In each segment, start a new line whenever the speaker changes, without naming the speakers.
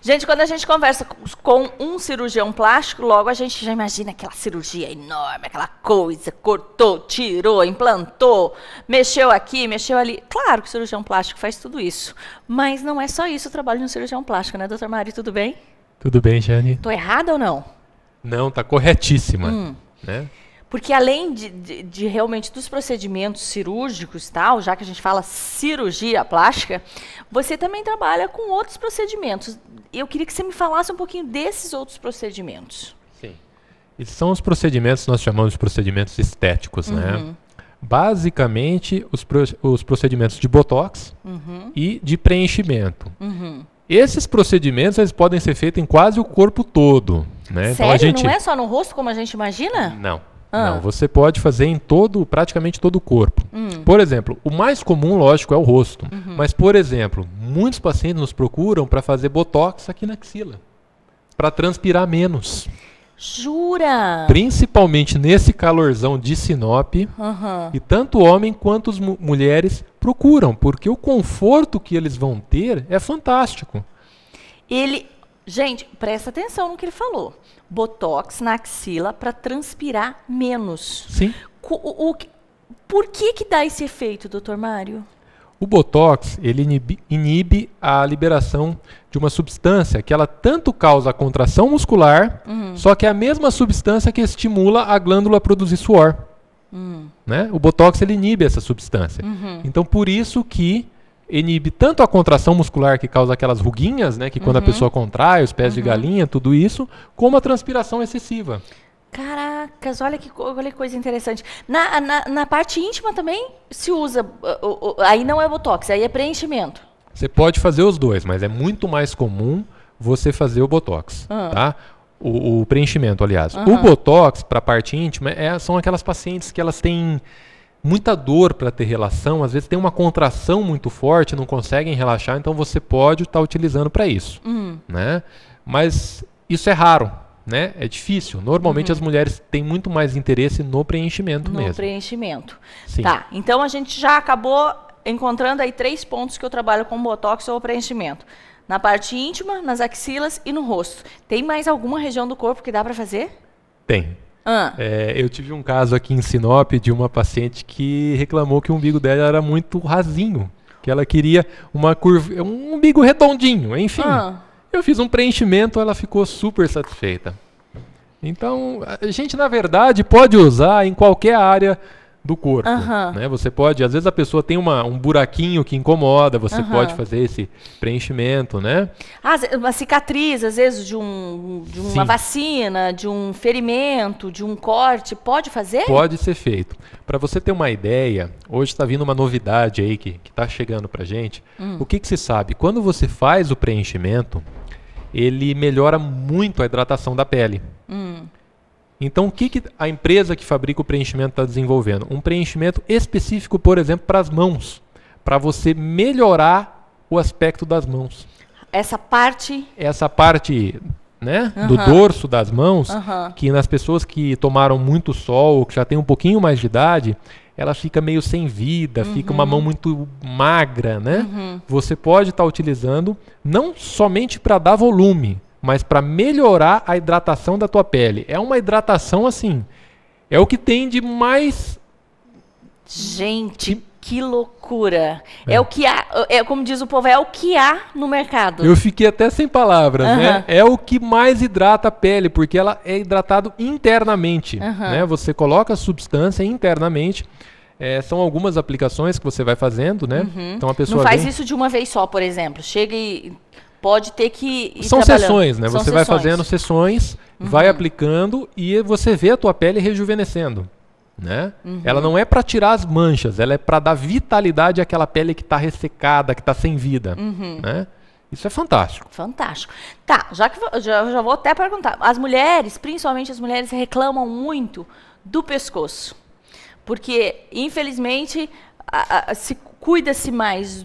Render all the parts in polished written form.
Gente, quando a gente conversa com um cirurgião plástico, logo a gente já imagina aquela cirurgia enorme, aquela coisa, cortou, tirou, implantou, mexeu aqui, mexeu ali. Claro que o cirurgião plástico faz tudo isso, mas não é só isso o trabalho de um cirurgião plástico, né, doutor Mário? Tudo bem?
Tudo bem, Jane?
Tô errada ou não?
Não, tá corretíssima. Né?
Porque além de realmente dos procedimentos cirúrgicos e tal, já que a gente fala cirurgia plástica, você também trabalha com outros procedimentos. Eu queria que você me falasse um pouquinho desses outros procedimentos.
Sim. Esses são os procedimentos, nós chamamos de procedimentos estéticos, né? Basicamente, os procedimentos de botox e de preenchimento. Esses procedimentos eles podem ser feitos em quase o corpo todo. Né?
Sério?
Então,
não é só no rosto como a gente imagina?
Não. Não, você pode fazer em praticamente todo o corpo. Por exemplo, o mais comum, lógico, é o rosto. Mas, por exemplo, muitos pacientes nos procuram para fazer botox aqui na axila, para transpirar menos.
Jura?
Principalmente nesse calorzão de Sinop, e tanto homem quanto as mulheres procuram, porque o conforto que eles vão ter é fantástico.
Gente, presta atenção no que ele falou. Botox na axila para transpirar menos.
Sim.
Por que dá esse efeito, doutor Mário?
O Botox, ele inibe a liberação de uma substância que ela tanto causa a contração muscular, só que é a mesma substância que estimula a glândula a produzir suor. Né? O Botox, ele inibe essa substância. Então, por isso que inibe tanto a contração muscular que causa aquelas ruguinhas, né, que quando a pessoa contrai, os pés de galinha, tudo isso, como a transpiração excessiva.
Caracas, olha que coisa interessante. Na parte íntima também se usa, aí não é botox, aí é preenchimento.
Você pode fazer os dois, mas é muito mais comum você fazer o botox, tá? O preenchimento, aliás. O botox, para a parte íntima, são aquelas pacientes que elas têm muita dor para ter relação, às vezes tem uma contração muito forte, não conseguem relaxar, então você pode estar utilizando para isso. Né? Mas isso é raro. Né? É difícil. Normalmente as mulheres têm muito mais interesse no preenchimento mesmo.
No preenchimento.
Sim.
Tá, então a gente já acabou encontrando aí 3 pontos que eu trabalho com botox ou preenchimento. Na parte íntima, nas axilas e no rosto. Tem mais alguma região do corpo que dá para fazer?
Tem. Eu tive um caso aqui em Sinop de uma paciente que reclamou que o umbigo dela era muito rasinho. Que ela queria um umbigo redondinho, enfim. Eu fiz um preenchimento, ela ficou super satisfeita. Então, a gente, na verdade, pode usar em qualquer área do corpo. Né? Você pode, às vezes a pessoa tem um buraquinho que incomoda, você pode fazer esse preenchimento, né?
Uma cicatriz, às vezes, de uma vacina, de um ferimento, de um corte, pode fazer?
Pode ser feito. Para você ter uma ideia, hoje está vindo uma novidade aí que está chegando para a gente. O que se sabe? Quando você faz o preenchimento, ele melhora muito a hidratação da pele. Então, o que a empresa que fabrica o preenchimento está desenvolvendo? Um preenchimento específico, por exemplo, para as mãos, para você melhorar o aspecto das mãos.
Essa parte,
né, do dorso das mãos, que nas pessoas que tomaram muito sol, que já tem um pouquinho mais de idade, ela fica meio sem vida, fica uma mão muito magra, né? Você pode estar utilizando não somente para dar volume, mas para melhorar a hidratação da tua pele. É uma hidratação assim, é o que tem de mais...
Gente, que loucura. É o que há, como diz o povo, é o que há no mercado.
Eu fiquei até sem palavras, né? É o que mais hidrata a pele, porque ela é hidratado internamente, né? Você coloca a substância internamente. São algumas aplicações que você vai fazendo, né? Então a pessoa
não faz isso de uma vez só, por exemplo. Chega e pode ter que ir
São sessões, né?
São
você vai fazendo sessões, vai aplicando e você vê a tua pele rejuvenescendo, né? Ela não é para tirar as manchas, ela é para dar vitalidade àquela pele que está ressecada, que está sem vida, né? Isso é fantástico.
Fantástico. Tá, já vou até perguntar. As mulheres, principalmente as mulheres, reclamam muito do pescoço. Porque, infelizmente, se cuida-se mais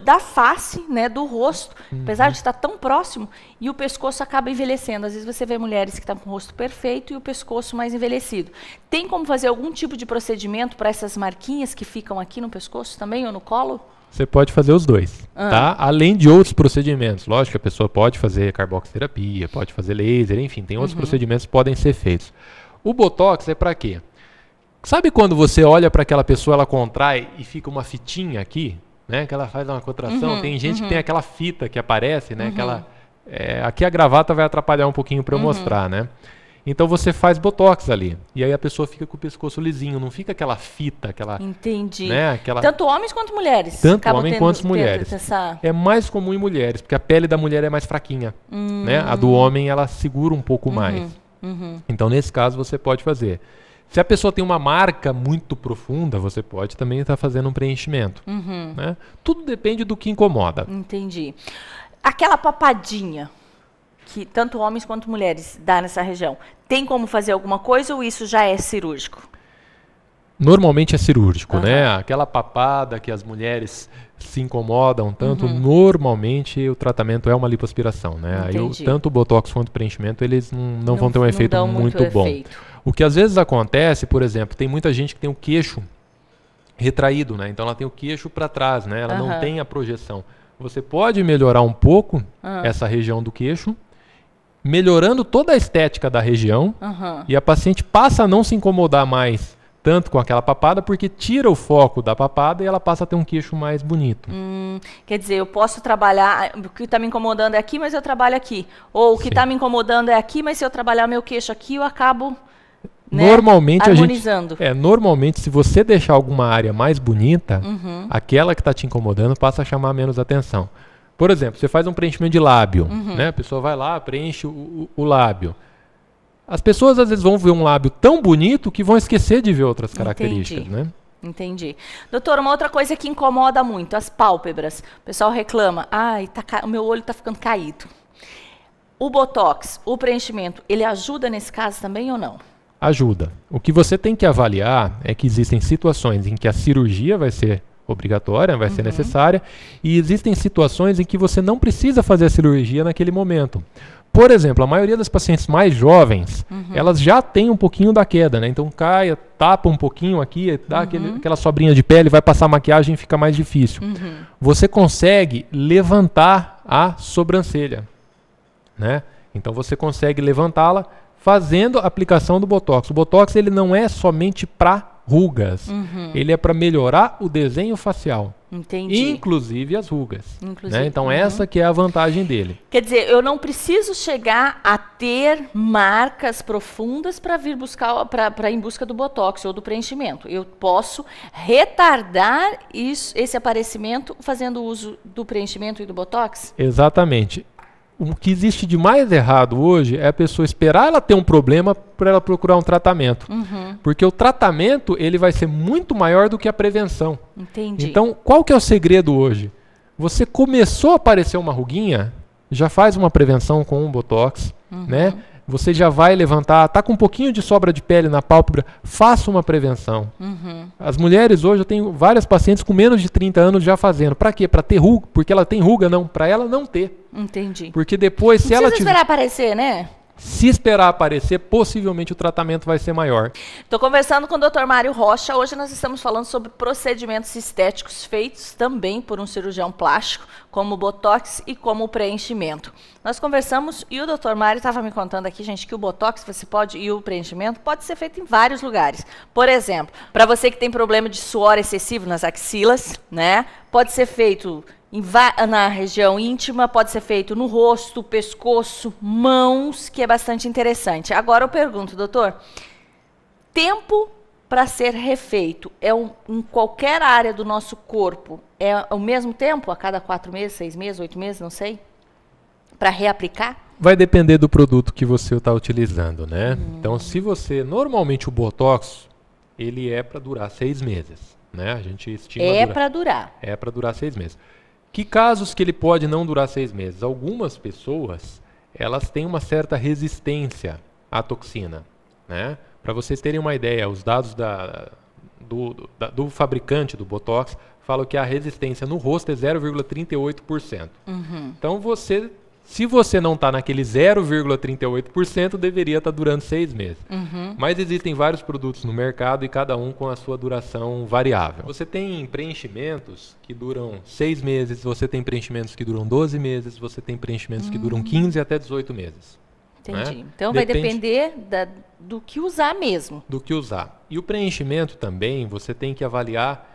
da face, né, do rosto, apesar de estar tão próximo, e o pescoço acaba envelhecendo. Às vezes você vê mulheres que estão com o rosto perfeito e o pescoço mais envelhecido. Tem como fazer algum tipo de procedimento para essas marquinhas que ficam aqui no pescoço também ou no colo?
Você pode fazer os dois, tá? Além de outros procedimentos. Lógico que a pessoa pode fazer carboxiterapia, pode fazer laser, enfim, tem outros procedimentos que podem ser feitos. O Botox é para quê? Sabe quando você olha para aquela pessoa, ela contrai e fica uma fitinha aqui, né? Que ela faz uma contração. Tem gente que tem aquela fita que aparece, né? Aqui a gravata vai atrapalhar um pouquinho para eu mostrar, né? Então você faz Botox ali. E aí a pessoa fica com o pescoço lisinho, não fica aquela fita, aquela...
Entendi.
Né?
Tanto homens quanto mulheres.
Tanto homens quanto mulheres. É mais comum em mulheres, porque a pele da mulher é mais fraquinha. Né? A do homem, ela segura um pouco mais. Então, nesse caso, você pode fazer. Se a pessoa tem uma marca muito profunda, você pode também estar fazendo um preenchimento. Né? Tudo depende do que incomoda.
Entendi. Aquela papadinha que tanto homens quanto mulheres dá nessa região, tem como fazer alguma coisa ou isso já é cirúrgico?
Normalmente é cirúrgico, né? Aquela papada que as mulheres se incomodam tanto, normalmente o tratamento é uma lipoaspiração, né? Aí, tanto o Botox quanto o preenchimento, eles não vão ter um efeito muito bom. O que às vezes acontece, por exemplo, tem muita gente que tem o queixo retraído, né? Então ela tem o queixo para trás, né? Ela não tem a projeção. Você pode melhorar um pouco essa região do queixo, melhorando toda a estética da região, e a paciente passa a não se incomodar mais tanto com aquela papada, porque tira o foco da papada e ela passa a ter um queixo mais bonito.
Quer dizer, eu posso trabalhar, o que está me incomodando é aqui, mas eu trabalho aqui. Ou o que está me incomodando é aqui, mas se eu trabalhar meu queixo aqui, eu acabo...
Normalmente
harmonizando.
Normalmente, se você deixar alguma área mais bonita, aquela que está te incomodando passa a chamar menos atenção. Por exemplo, você faz um preenchimento de lábio, né? A pessoa vai lá, preenche o lábio. As pessoas às vezes vão ver um lábio tão bonito que vão esquecer de ver outras características, né?
Entendi. Doutor, uma outra coisa que incomoda muito, as pálpebras. O pessoal reclama, o meu olho está ficando caído. O Botox, o preenchimento, ele ajuda nesse caso também ou não?
Ajuda. O que você tem que avaliar é que existem situações em que a cirurgia vai ser obrigatória, vai ser necessária, e existem situações em que você não precisa fazer a cirurgia naquele momento. Por exemplo, a maioria das pacientes mais jovens, elas já têm um pouquinho da queda, né? Então cai, tapa um pouquinho aqui, dá aquela sobrinha de pele, vai passar maquiagem e fica mais difícil. Você consegue levantar a sobrancelha, né? Então você consegue levantá-la fazendo a aplicação do Botox. O Botox ele não é somente para rugas, ele é para melhorar o desenho facial.
Entendi.
Inclusive as rugas. Né? Então essa que é a vantagem dele.
Quer dizer, eu não preciso chegar a ter marcas profundas para vir buscar, para em busca do Botox ou do preenchimento. Eu posso retardar esse aparecimento fazendo uso do preenchimento e do Botox?
Exatamente. O que existe de mais errado hoje é a pessoa esperar ela ter um problema para ela procurar um tratamento. Porque o tratamento ele vai ser muito maior do que a prevenção.
Entendi.
Então, qual que é o segredo hoje? Você começou a aparecer uma ruguinha, já faz uma prevenção com um Botox, né? Você já vai levantar, tá com um pouquinho de sobra de pele na pálpebra, faça uma prevenção. As mulheres hoje, eu tenho várias pacientes com menos de 30 anos já fazendo. Para quê? Para ter ruga, porque ela tem ruga? Não, para ela não ter.
Entendi.
Porque depois, se ela
precisa esperar aparecer, né?
Se esperar aparecer, possivelmente o tratamento vai ser maior.
Estou conversando com o Dr. Mário Rocha. Hoje nós estamos falando sobre procedimentos estéticos feitos também por um cirurgião plástico, como o Botox e como o preenchimento. Nós conversamos e o Dr. Mário estava me contando aqui, gente, que o Botox e o preenchimento pode ser feito em vários lugares. Por exemplo, para você que tem problema de suor excessivo nas axilas, né? Pode ser feito na região íntima, pode ser feito no rosto, pescoço, mãos, que é bastante interessante. Agora eu pergunto, doutor, tempo para ser refeito em qualquer área do nosso corpo é o mesmo tempo? A cada 4 meses, 6 meses, 8 meses, não sei? Para reaplicar?
Vai depender do produto que você está utilizando, né? Então, se você... Normalmente o Botox, ele é para durar 6 meses, né? A gente estima...
É para durar.
É para durar 6 meses. Que casos que ele pode não durar 6 meses? Algumas pessoas, elas têm uma certa resistência à toxina, né? Para vocês terem uma ideia, os dados do fabricante do Botox falam que a resistência no rosto é 0,38%. Então você Se você não está naquele 0,38%, deveria estar durando 6 meses. Mas existem vários produtos no mercado e cada um com a sua duração variável. Você tem preenchimentos que duram 6 meses, você tem preenchimentos que duram 12 meses, você tem preenchimentos que duram 15 até 18 meses.
Entendi.
Né?
Então vai depender do que usar mesmo.
Do que usar. E o preenchimento também, você tem que avaliar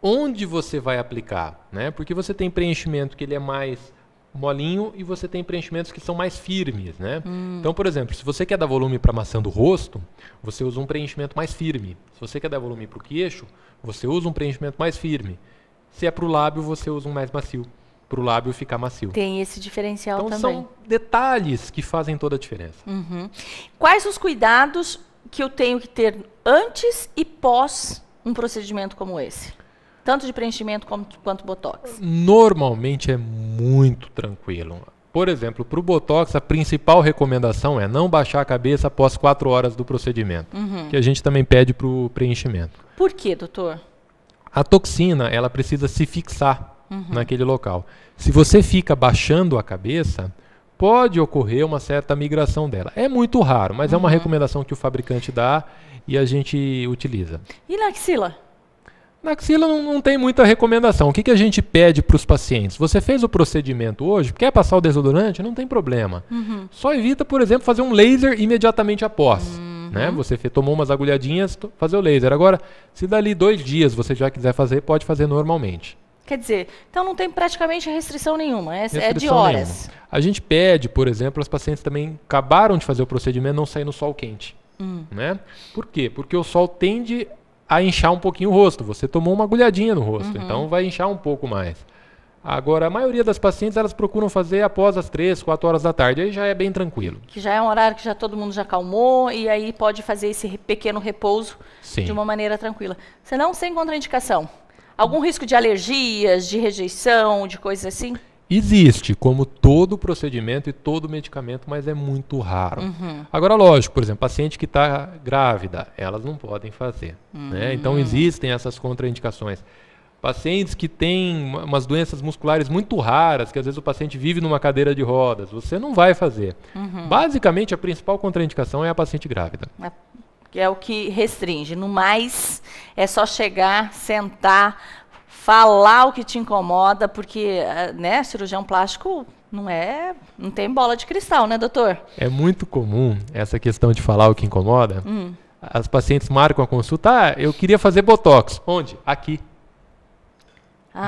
onde você vai aplicar, né? Porque você tem preenchimento que ele é mais molinho e você tem preenchimentos que são mais firmes, né? Então, por exemplo, se você quer dar volume para a maçã do rosto, você usa um preenchimento mais firme. Se você quer dar volume para o queixo, você usa um preenchimento mais firme. Se é para o lábio, você usa um mais macio. Para o lábio ficar macio.
Tem esse diferencial
então,
também.
São detalhes que fazem toda a diferença.
Quais os cuidados que eu tenho que ter antes e pós um procedimento como esse? Tanto de preenchimento quanto Botox.
Normalmente é muito tranquilo. Por exemplo, para o Botox, a principal recomendação é não baixar a cabeça após 4 horas do procedimento. Que a gente também pede para o preenchimento.
Por quê, doutor?
A toxina, ela precisa se fixar naquele local. Se você fica baixando a cabeça, pode ocorrer uma certa migração dela. É muito raro, mas é uma recomendação que o fabricante dá e a gente utiliza.
E na axila?
Na axila não tem muita recomendação. O que a gente pede para os pacientes? Você fez o procedimento hoje, quer passar o desodorante? Não tem problema. Só evita, por exemplo, fazer um laser imediatamente após. Né? Você tomou umas agulhadinhas, fazer o laser. Agora, se dali 2 dias você já quiser fazer, pode fazer normalmente.
Quer dizer, então não tem praticamente restrição nenhuma, é de horas.
Nenhuma. A gente pede, por exemplo, as pacientes também acabaram de fazer o procedimento não sair no sol quente. Né? Por quê? Porque o sol tende a inchar um pouquinho o rosto. Você tomou uma agulhadinha no rosto, então vai inchar um pouco mais. Agora, a maioria das pacientes, elas procuram fazer após as 3, 4 horas da tarde. Aí já é bem tranquilo. Que
já é um horário que já todo mundo já acalmou e aí pode fazer esse pequeno repouso de uma maneira tranquila. Senão, sem contraindicação. Algum risco de alergias, de rejeição, de coisas assim?
Existe, como todo procedimento e todo medicamento, mas é muito raro. Agora, lógico, por exemplo, paciente que está grávida, elas não podem fazer. Né? Então, existem essas contraindicações. Pacientes que têm umas doenças musculares muito raras, que às vezes o paciente vive numa cadeira de rodas, você não vai fazer. Basicamente, a principal contraindicação é a paciente grávida.
Que é o que restringe. No mais, é só chegar, sentar, falar o que te incomoda, porque, né, cirurgião plástico não tem bola de cristal, né, doutor?
É muito comum essa questão de falar o que incomoda. As pacientes marcam a consulta, eu queria fazer Botox. Onde? Aqui.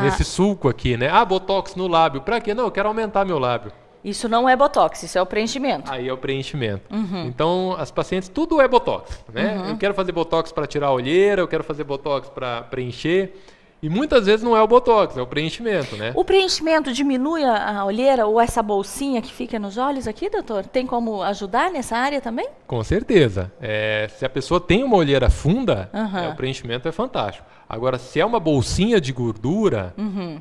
Nesse sulco aqui, né? Botox no lábio. Pra quê? Não, eu quero aumentar meu lábio.
Isso não é Botox, isso é o preenchimento.
Aí é o preenchimento. Então, as pacientes, tudo é Botox, né? Eu quero fazer Botox para tirar a olheira, eu quero fazer Botox para preencher. E muitas vezes não é o Botox, é o preenchimento, né?
O preenchimento diminui a olheira ou essa bolsinha que fica nos olhos aqui, doutor? Tem como ajudar nessa área também?
Com certeza. Se a pessoa tem uma olheira funda, o preenchimento é fantástico. Agora, se é uma bolsinha de gordura,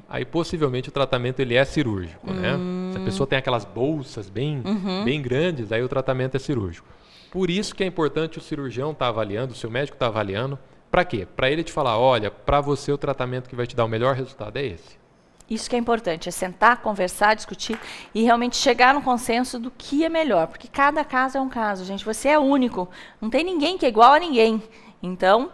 aí possivelmente o tratamento ele é cirúrgico, né? Se a pessoa tem aquelas bolsas bem grandes, aí o tratamento é cirúrgico. Por isso que é importante o cirurgião estar avaliando, o seu médico estar avaliando. Para quê? Para ele te falar, olha, para você o tratamento que vai te dar o melhor resultado é esse.
Isso que é importante, é sentar, conversar, discutir e realmente chegar no consenso do que é melhor. Porque cada caso é um caso, gente. Você é único. Não tem ninguém que é igual a ninguém. Então,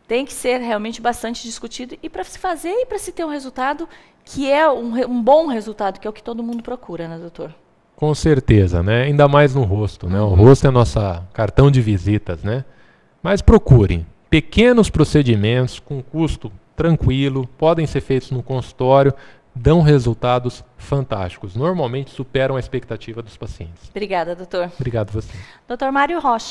tem que ser realmente bastante discutido e para se fazer e para se ter um resultado que é um bom resultado, que é o que todo mundo procura, né, doutor?
Com certeza, né? Ainda mais no rosto, né? O rosto é nosso cartão de visitas, né? Mas procurem. Pequenos procedimentos com custo tranquilo, podem ser feitos no consultório, dão resultados fantásticos. Normalmente superam a expectativa dos pacientes.
Obrigada, doutor.
Obrigado a você.
Doutor Mário Rocha.